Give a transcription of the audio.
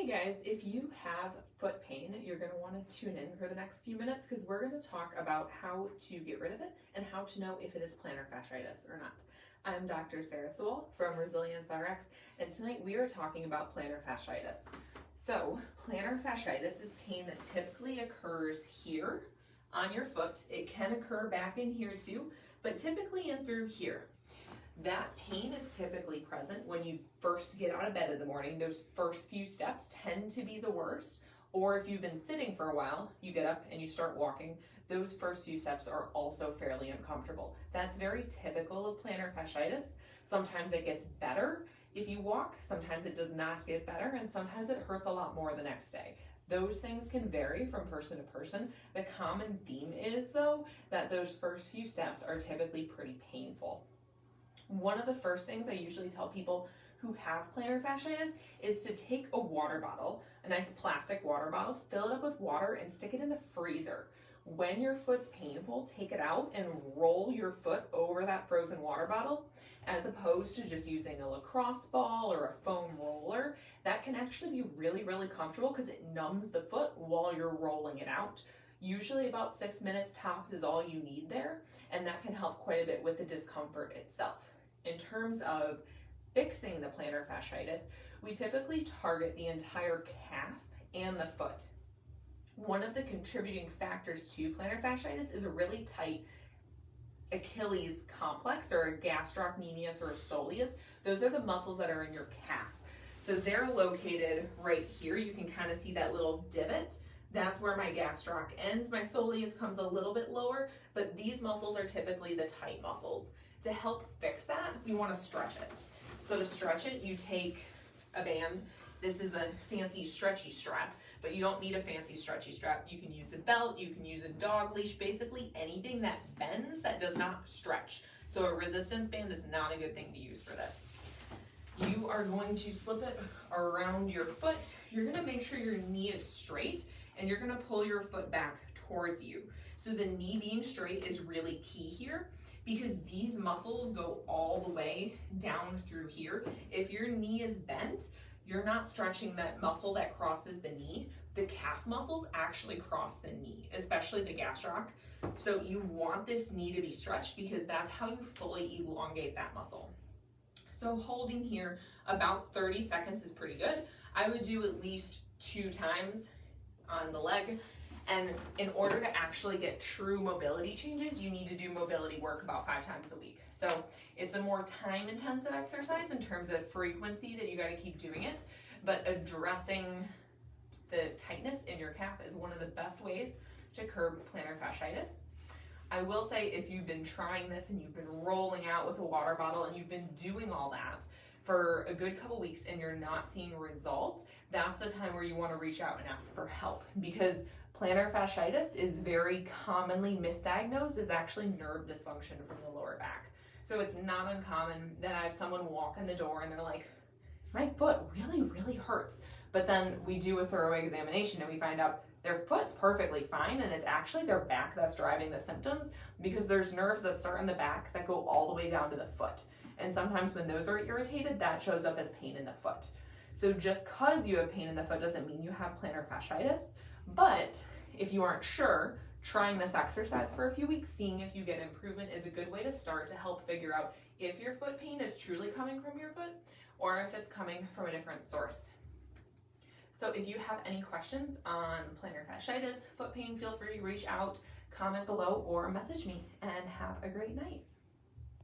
Hey guys, if you have foot pain, you're going to want to tune in for the next few minutes because we're going to talk about how to get rid of it and how to know if it is plantar fasciitis or not. I'm Dr. Sarah Sewell from Resilience RX, and tonight we are talking about plantar fasciitis. So, plantar fasciitis is pain that typically occurs here on your foot. It can occur back in here too, but typically in through here. That pain is typically present when you first get out of bed in the morning. Those first few steps tend to be the worst. Or if you've been sitting for a while, you get up and you start walking. Those first few steps are also fairly uncomfortable. That's very typical of plantar fasciitis. Sometimes it gets better if you walk, sometimes it does not get better, and sometimes it hurts a lot more the next day. Those things can vary from person to person. The common theme is, though, that those first few steps are typically pretty painful. One of the first things I usually tell people who have plantar fasciitis is to take a water bottle, a nice plastic water bottle, fill it up with water and stick it in the freezer. When your foot's painful, take it out and roll your foot over that frozen water bottle, as opposed to just using a lacrosse ball or a foam roller. That can actually be really, really comfortable because it numbs the foot while you're rolling it out. Usually about 6 minutes tops is all you need there, and that can help quite a bit with the discomfort itself. In terms of fixing the plantar fasciitis, we typically target the entire calf and the foot. One of the contributing factors to plantar fasciitis is a really tight Achilles complex, or a gastrocnemius or a soleus. Those are the muscles that are in your calf. So they're located right here. You can kind of see that little divot. That's where my gastroc ends. My soleus comes a little bit lower, but these muscles are typically the tight muscles. To help fix that, we want to stretch it. So to stretch it, you take a band. This is a fancy stretchy strap, but you don't need a fancy stretchy strap. You can use a belt, you can use a dog leash, basically anything that bends that does not stretch. So a resistance band is not a good thing to use for this. You are going to slip it around your foot. You're going to make sure your knee is straight, and you're going to pull your foot back towards you. So the knee being straight is really key here, because these muscles go all the way down through here. If your knee is bent, you're not stretching that muscle that crosses the knee. The calf muscles actually cross the knee, especially the gastroc. So you want this knee to be stretched because that's how you fully elongate that muscle. So holding here about 30 seconds is pretty good. I would do at least 2 times on the leg. And in order to actually get true mobility changes, you need to do mobility work about 5 times a week. So it's a more time-intensive exercise in terms of frequency that you got to keep doing it, but addressing the tightness in your calf is one of the best ways to curb plantar fasciitis. I will say, if you've been trying this and you've been rolling out with a water bottle and you've been doing all that for a good couple weeks and you're not seeing results, that's the time where you want to reach out and ask for help, because plantar fasciitis is very commonly misdiagnosed as actually nerve dysfunction from the lower back. So it's not uncommon that I have someone walk in the door and they're like, my foot really, really hurts. But then we do a thorough examination and we find out their foot's perfectly fine, and it's actually their back that's driving the symptoms, because there's nerves that start in the back that go all the way down to the foot. And sometimes when those are irritated, that shows up as pain in the foot. So just because you have pain in the foot doesn't mean you have plantar fasciitis. But if you aren't sure, trying this exercise for a few weeks, seeing if you get improvement, is a good way to start to help figure out if your foot pain is truly coming from your foot or if it's coming from a different source. So if you have any questions on plantar fasciitis, foot pain, feel free to reach out, comment below, or message me, and have a great night.